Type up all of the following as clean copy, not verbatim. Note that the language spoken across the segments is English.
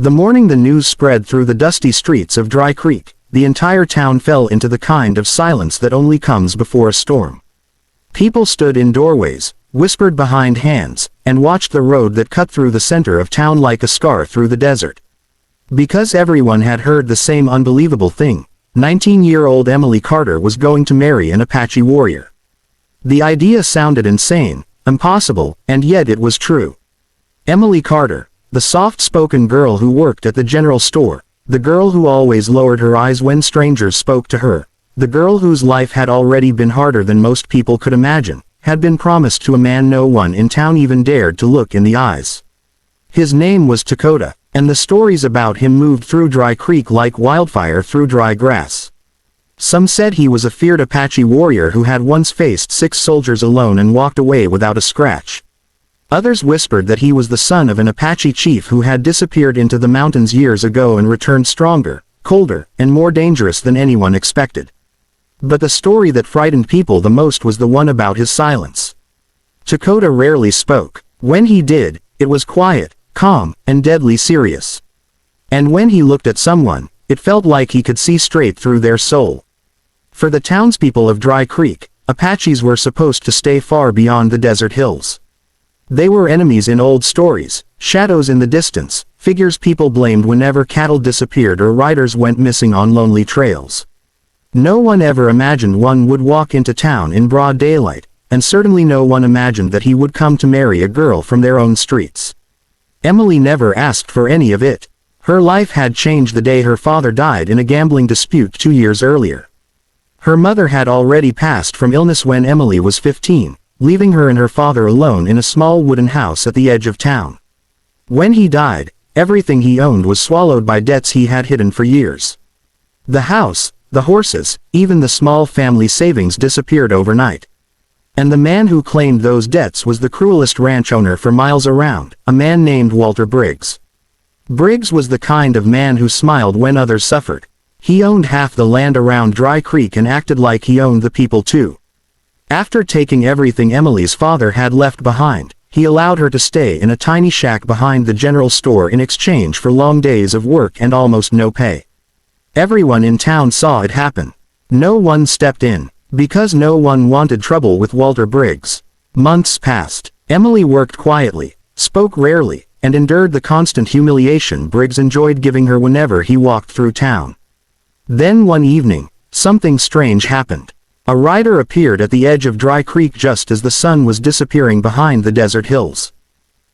The morning the news spread through the dusty streets of Dry Creek, the entire town fell into the kind of silence that only comes before a storm. People stood in doorways, whispered behind hands, and watched the road that cut through the center of town like a scar through the desert. Because everyone had heard the same unbelievable thing, 19-year-old Emily Carter was going to marry an Apache warrior. The idea sounded insane, impossible, and yet it was true. Emily Carter, the soft-spoken girl who worked at the general store, the girl who always lowered her eyes when strangers spoke to her, the girl whose life had already been harder than most people could imagine, had been promised to a man no one in town even dared to look in the eyes. His name was Dakota, and the stories about him moved through Dry Creek like wildfire through dry grass. Some said he was a feared Apache warrior who had once faced 6 soldiers alone and walked away without a scratch. Others whispered that he was the son of an Apache chief who had disappeared into the mountains years ago and returned stronger, colder, and more dangerous than anyone expected. But the story that frightened people the most was the one about his silence. Dakota rarely spoke. When he did, it was quiet, calm, and deadly serious. And when he looked at someone, it felt like he could see straight through their soul. For the townspeople of Dry Creek, Apaches were supposed to stay far beyond the desert hills. They were enemies in old stories, shadows in the distance, figures people blamed whenever cattle disappeared or riders went missing on lonely trails. No one ever imagined one would walk into town in broad daylight, and certainly no one imagined that he would come to marry a girl from their own streets. Emily never asked for any of it. Her life had changed the day her father died in a gambling dispute 2 years earlier. Her mother had already passed from illness when Emily was 15. Leaving her and her father alone in a small wooden house at the edge of town. When he died, everything he owned was swallowed by debts he had hidden for years. The house, the horses, even the small family savings disappeared overnight. And the man who claimed those debts was the cruelest ranch owner for miles around, a man named Walter Briggs. Briggs was the kind of man who smiled when others suffered. He owned half the land around Dry Creek and acted like he owned the people too. After taking everything Emily's father had left behind, he allowed her to stay in a tiny shack behind the general store in exchange for long days of work and almost no pay. Everyone in town saw it happen. No one stepped in, because no one wanted trouble with Walter Briggs. Months passed. Emily worked quietly, spoke rarely, and endured the constant humiliation Briggs enjoyed giving her whenever he walked through town. Then one evening, something strange happened. A rider appeared at the edge of Dry Creek just as the sun was disappearing behind the desert hills.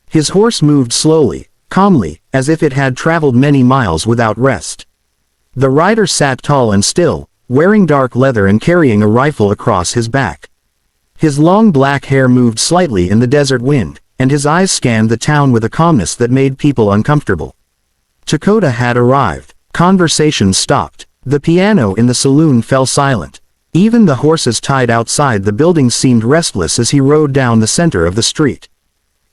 His horse moved slowly, calmly, as if it had traveled many miles without rest. The rider sat tall and still, wearing dark leather and carrying a rifle across his back. His long black hair moved slightly in the desert wind, and his eyes scanned the town with a calmness that made people uncomfortable. Dakota had arrived. Conversations stopped. The piano in the saloon fell silent. Even the horses tied outside the building seemed restless as he rode down the center of the street.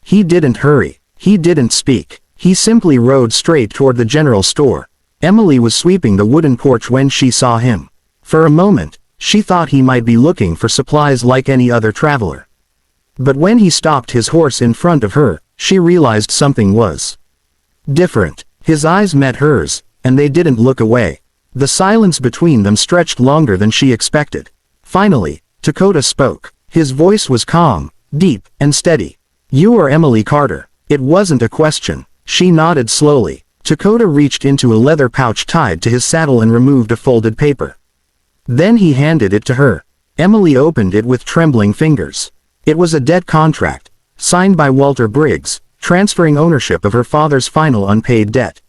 He didn't hurry. He didn't speak. He simply rode straight toward the general store. Emily was sweeping the wooden porch when she saw him. For a moment, she thought he might be looking for supplies like any other traveler. But when he stopped his horse in front of her, she realized something was different. His eyes met hers, and they didn't look away. The silence between them stretched longer than she expected. Finally, Dakota spoke. His voice was calm, deep, and steady. "You are Emily Carter." It wasn't a question. She nodded slowly. Dakota reached into a leather pouch tied to his saddle and removed a folded paper. Then he handed it to her. Emily opened it with trembling fingers. It was a debt contract, signed by Walter Briggs, transferring ownership of her father's final unpaid debt.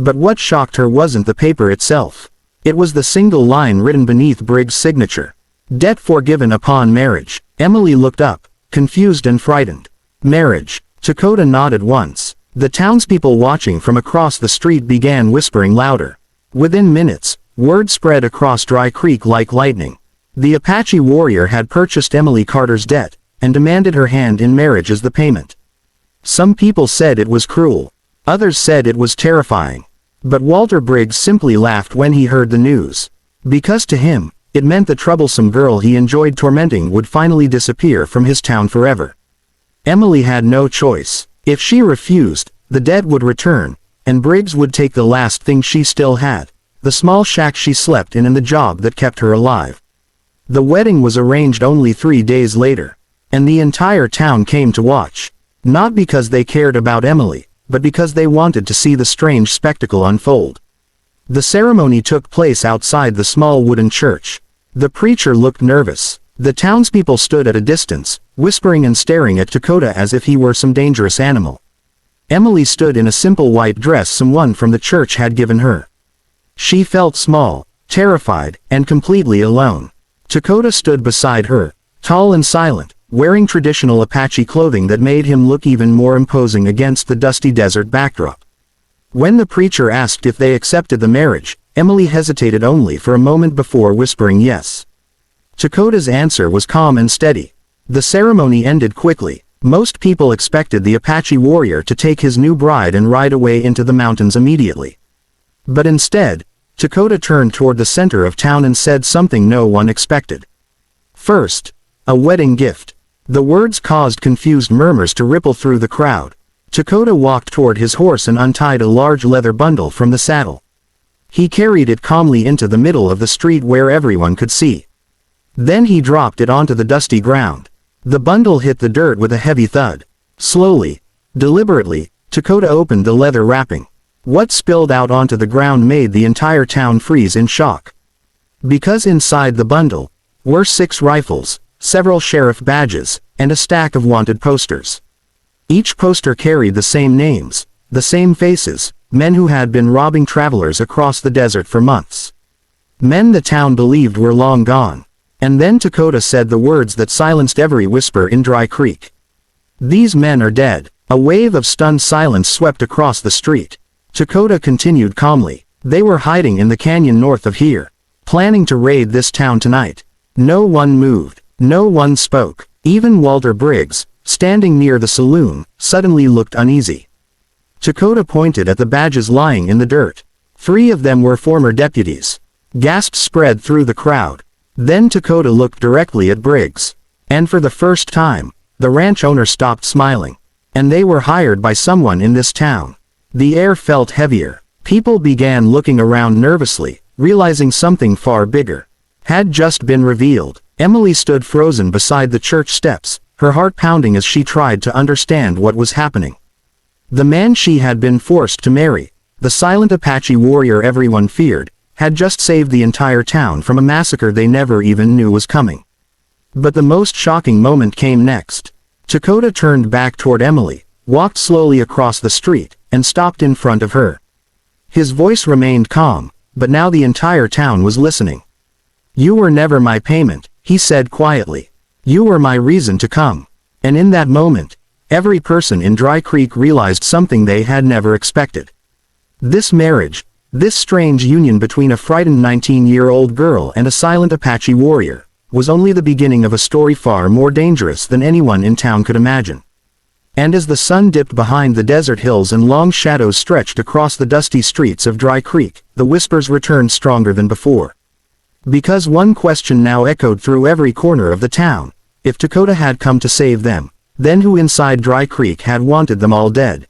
But what shocked her wasn't the paper itself. It was the single line written beneath Briggs' signature. "Debt forgiven upon marriage." Emily looked up, confused and frightened. "Marriage." Dakota nodded once. The townspeople watching from across the street began whispering louder. Within minutes, word spread across Dry Creek like lightning. The Apache warrior had purchased Emily Carter's debt, and demanded her hand in marriage as the payment. Some people said it was cruel. Others said it was terrifying. But Walter Briggs simply laughed when he heard the news. Because to him, it meant the troublesome girl he enjoyed tormenting would finally disappear from his town forever. Emily had no choice. If she refused, the debt would return, and Briggs would take the last thing she still had, the small shack she slept in and the job that kept her alive. The wedding was arranged only 3 days later, and the entire town came to watch, not because they cared about Emily, but because they wanted to see the strange spectacle unfold. The ceremony took place outside the small wooden church. The preacher looked nervous. The townspeople stood at a distance, whispering and staring at Dakota as if he were some dangerous animal. Emily stood in a simple white dress someone from the church had given her. She felt small, terrified, and completely alone. Dakota stood beside her, tall and silent, wearing traditional Apache clothing that made him look even more imposing against the dusty desert backdrop. When the preacher asked if they accepted the marriage, Emily hesitated only for a moment before whispering yes. Dakota's answer was calm and steady. The ceremony ended quickly. Most people expected the Apache warrior to take his new bride and ride away into the mountains immediately. But instead, Dakota turned toward the center of town and said something no one expected. First, a wedding gift. The words caused confused murmurs to ripple through the crowd. Dakota walked toward his horse and untied a large leather bundle from the saddle. He carried it calmly into the middle of the street where everyone could see. Then he dropped it onto the dusty ground. The bundle hit the dirt with a heavy thud. Slowly, deliberately, Dakota opened the leather wrapping. What spilled out onto the ground made the entire town freeze in shock. Because inside the bundle were 6 rifles, several sheriff badges, and a stack of wanted posters. Each poster carried the same names, the same faces, men who had been robbing travelers across the desert for months. Men the town believed were long gone. And then Dakota said the words that silenced every whisper in Dry Creek. These men are dead. A wave of stunned silence swept across the street. Dakota continued calmly. They were hiding in the canyon north of here, planning to raid this town tonight. No one moved. No one spoke. Even Walter Briggs, standing near the saloon, suddenly looked uneasy. Dakota pointed at the badges lying in the dirt. 3 of them were former deputies. Gasps spread through the crowd. Then Dakota looked directly at Briggs. And for the first time, the ranch owner stopped smiling. And they were hired by someone in this town. The air felt heavier. People began looking around nervously, realizing something far bigger had just been revealed. Emily stood frozen beside the church steps, her heart pounding as she tried to understand what was happening. The man she had been forced to marry, the silent Apache warrior everyone feared, had just saved the entire town from a massacre they never even knew was coming. But the most shocking moment came next. Dakota turned back toward Emily, walked slowly across the street, and stopped in front of her. His voice remained calm, but now the entire town was listening. "You were never my payment," he said quietly. "You were my reason to come." And in that moment, every person in Dry Creek realized something they had never expected. This marriage, this strange union between a frightened 19-year-old girl and a silent Apache warrior, was only the beginning of a story far more dangerous than anyone in town could imagine. And as the sun dipped behind the desert hills and long shadows stretched across the dusty streets of Dry Creek, the whispers returned stronger than before. Because one question now echoed through every corner of the town: if Dakota had come to save them, then who inside Dry Creek had wanted them all dead?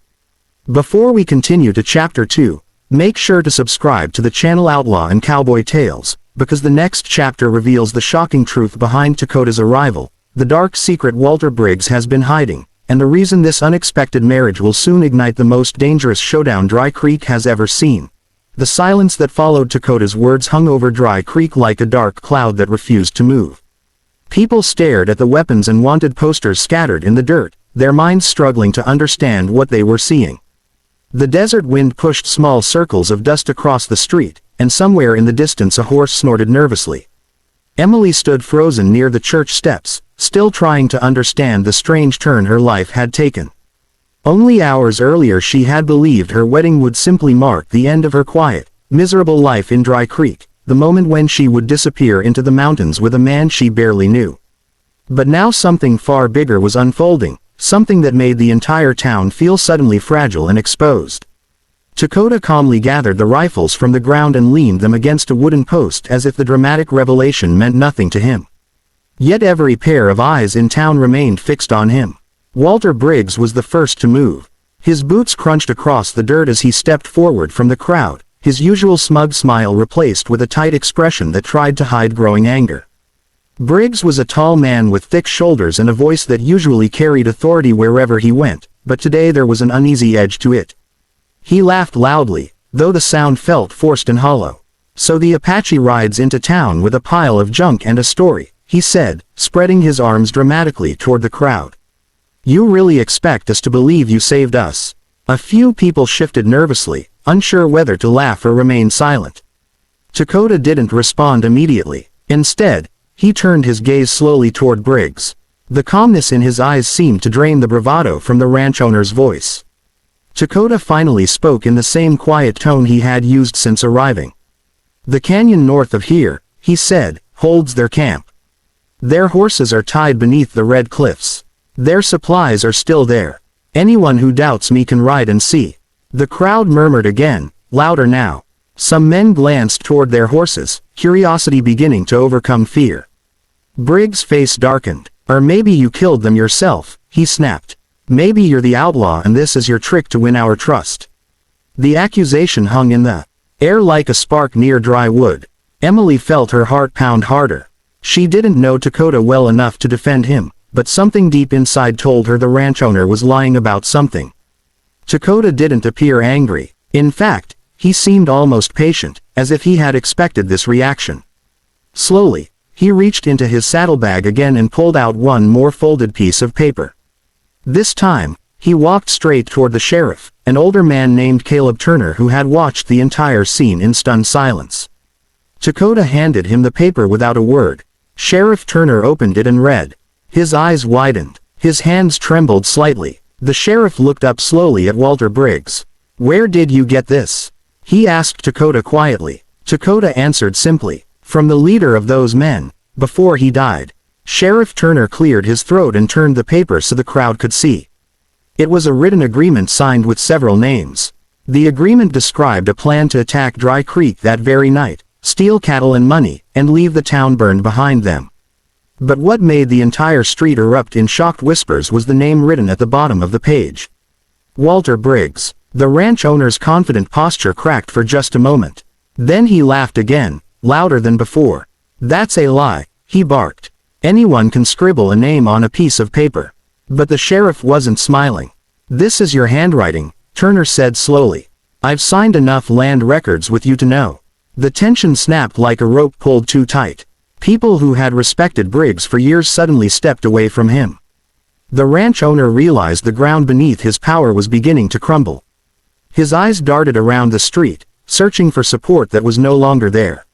Before we continue to Chapter 2, make sure to subscribe to the channel Outlaw and Cowboy Tales, because the next chapter reveals the shocking truth behind Dakota's arrival, the dark secret Walter Briggs has been hiding, and the reason this unexpected marriage will soon ignite the most dangerous showdown Dry Creek has ever seen. The silence that followed Dakota's words hung over Dry Creek like a dark cloud that refused to move. People stared at the weapons and wanted posters scattered in the dirt, their minds struggling to understand what they were seeing. The desert wind pushed small circles of dust across the street, and somewhere in the distance a horse snorted nervously. Emily stood frozen near the church steps, still trying to understand the strange turn her life had taken. Only hours earlier she had believed her wedding would simply mark the end of her quiet, miserable life in Dry Creek, the moment when she would disappear into the mountains with a man she barely knew. But now something far bigger was unfolding, something that made the entire town feel suddenly fragile and exposed. Dakota calmly gathered the rifles from the ground and leaned them against a wooden post as if the dramatic revelation meant nothing to him. Yet every pair of eyes in town remained fixed on him. Walter Briggs was the first to move. His boots crunched across the dirt as he stepped forward from the crowd, his usual smug smile replaced with a tight expression that tried to hide growing anger. Briggs was a tall man with thick shoulders and a voice that usually carried authority wherever he went, but today there was an uneasy edge to it. He laughed loudly, though the sound felt forced and hollow. "So the Apache rides into town with a pile of junk and a story," he said, spreading his arms dramatically toward the crowd. "You really expect us to believe you saved us?" A few people shifted nervously, unsure whether to laugh or remain silent. Dakota didn't respond immediately. Instead, he turned his gaze slowly toward Briggs. The calmness in his eyes seemed to drain the bravado from the ranch owner's voice. Dakota finally spoke in the same quiet tone he had used since arriving. "The canyon north of here," he said, "holds their camp. Their horses are tied beneath the red cliffs. Their supplies are still there. Anyone who doubts me can ride and see." The crowd murmured again, louder now. Some men glanced toward their horses, curiosity beginning to overcome fear. Briggs' face darkened. "Or maybe you killed them yourself," he snapped. "Maybe you're the outlaw and this is your trick to win our trust." The accusation hung in the air like a spark near dry wood. Emily felt her heart pound harder. She didn't know Dakota well enough to defend him, but something deep inside told her the ranch owner was lying about something. Dakota didn't appear angry. In fact, he seemed almost patient, as if he had expected this reaction. Slowly, he reached into his saddlebag again and pulled out one more folded piece of paper. This time, he walked straight toward the sheriff, an older man named Caleb Turner who had watched the entire scene in stunned silence. Dakota handed him the paper without a word. Sheriff Turner opened it and read. His eyes widened. His hands trembled slightly. The sheriff looked up slowly at Walter Briggs. "Where did you get this?" he asked Dakota quietly. Dakota answered simply, "From the leader of those men, before he died." Sheriff Turner cleared his throat and turned the paper so the crowd could see. It was a written agreement signed with several names. The agreement described a plan to attack Dry Creek that very night, steal cattle and money, and leave the town burned behind them. But what made the entire street erupt in shocked whispers was the name written at the bottom of the page. Walter Briggs. The ranch owner's confident posture cracked for just a moment. Then he laughed again, louder than before. "That's a lie," he barked. "Anyone can scribble a name on a piece of paper." But the sheriff wasn't smiling. "This is your handwriting," Turner said slowly. "I've signed enough land records with you to know." The tension snapped like a rope pulled too tight. People who had respected Briggs for years suddenly stepped away from him. The ranch owner realized the ground beneath his power was beginning to crumble. His eyes darted around the street, searching for support that was no longer there.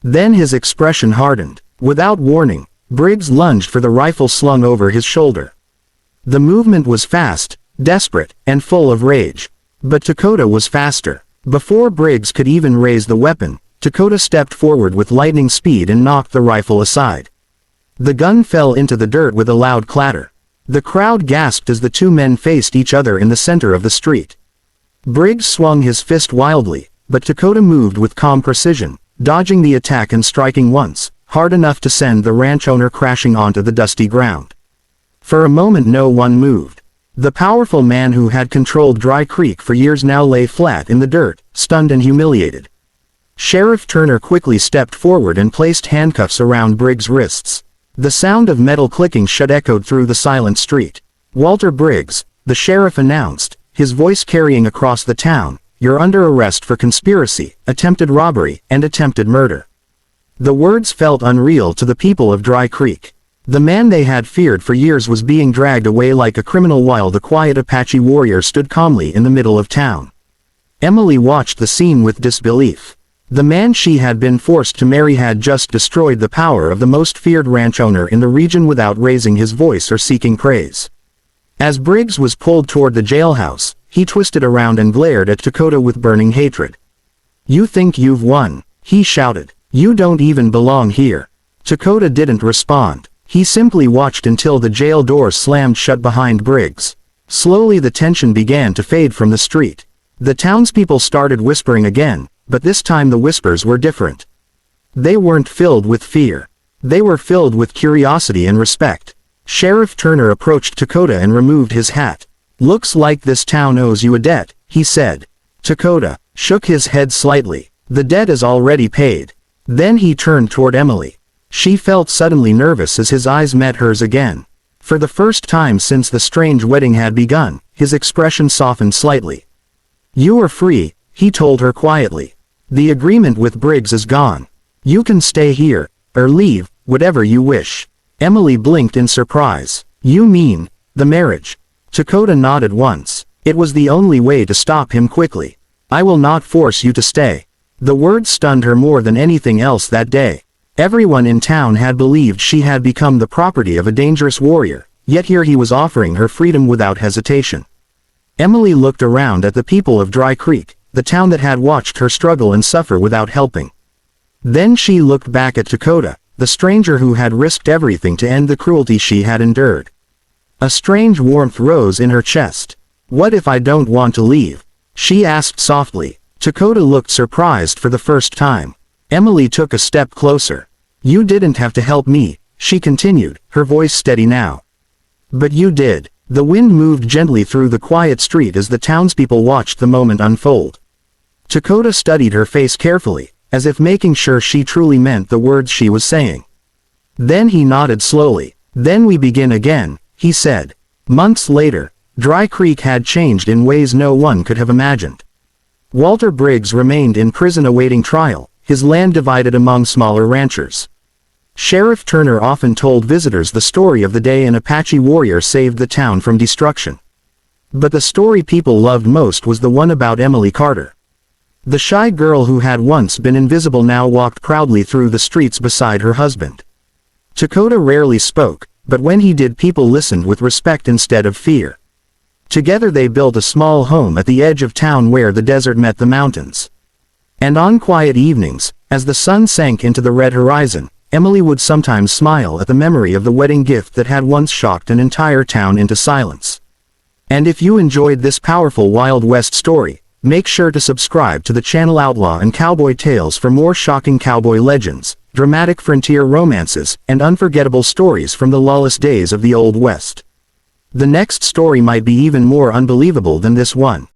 Then his expression hardened. Without warning, Briggs lunged for the rifle slung over his shoulder. The movement was fast, desperate, and full of rage. But Dakota was faster. Before Briggs could even raise the weapon, Dakota stepped forward with lightning speed and knocked the rifle aside. The gun fell into the dirt with a loud clatter. The crowd gasped as the two men faced each other in the center of the street. Briggs swung his fist wildly, but Dakota moved with calm precision, dodging the attack and striking once, hard enough to send the ranch owner crashing onto the dusty ground. For a moment no one moved. The powerful man who had controlled Dry Creek for years now lay flat in the dirt, stunned and humiliated. Sheriff Turner quickly stepped forward and placed handcuffs around Briggs' wrists. The sound of metal clicking shut echoed through the silent street. "Walter Briggs," the sheriff announced, his voice carrying across the town, "you're under arrest for conspiracy, attempted robbery, and attempted murder." The words felt unreal to the people of Dry Creek. The man they had feared for years was being dragged away like a criminal while the quiet Apache warrior stood calmly in the middle of town. Emily watched the scene with disbelief. The man she had been forced to marry had just destroyed the power of the most feared ranch owner in the region without raising his voice or seeking praise. As Briggs was pulled toward the jailhouse, he twisted around and glared at Dakota with burning hatred. "You think you've won," he shouted. "You don't even belong here." Dakota didn't respond. He simply watched until the jail door slammed shut behind Briggs. Slowly the tension began to fade from the street. The townspeople started whispering again, but this time the whispers were different. They weren't filled with fear. They were filled with curiosity and respect. Sheriff Turner approached Dakota and removed his hat. "Looks like this town owes you a debt," he said. Dakota shook his head slightly. "The debt is already paid." Then he turned toward Emily. She felt suddenly nervous as his eyes met hers again. For the first time since the strange wedding had begun, his expression softened slightly. "You are free," he told her quietly. "The agreement with Briggs is gone. You can stay here, or leave, whatever you wish." Emily blinked in surprise. "You mean, the marriage?" Dakota nodded once. It was the only way to stop him quickly. "I will not force you to stay." The word stunned her more than anything else that day. Everyone in town had believed she had become the property of a dangerous warrior, yet here he was offering her freedom without hesitation. Emily looked around at the people of Dry Creek, the town that had watched her struggle and suffer without helping. Then she looked back at Dakota, the stranger who had risked everything to end the cruelty she had endured. A strange warmth rose in her chest. "What if I don't want to leave?" she asked softly. Dakota looked surprised for the first time. Emily took a step closer. "You didn't have to help me," she continued, her voice steady now. "But you did." The wind moved gently through the quiet street as the townspeople watched the moment unfold. Dakota studied her face carefully, as if making sure she truly meant the words she was saying. Then he nodded slowly. "Then we begin again," he said. Months later, Dry Creek had changed in ways no one could have imagined. Walter Briggs remained in prison awaiting trial, his land divided among smaller ranchers. Sheriff Turner often told visitors the story of the day an Apache warrior saved the town from destruction. But the story people loved most was the one about Emily Carter. The shy girl who had once been invisible now walked proudly through the streets beside her husband. Dakota rarely spoke, but when he did people listened with respect instead of fear. Together they built a small home at the edge of town where the desert met the mountains. And on quiet evenings, as the sun sank into the red horizon, Emily would sometimes smile at the memory of the wedding gift that had once shocked an entire town into silence. And if you enjoyed this powerful Wild West story, make sure to subscribe to the channel Outlaw and Cowboy Tales for more shocking cowboy legends, dramatic frontier romances, and unforgettable stories from the lawless days of the Old West. The next story might be even more unbelievable than this one.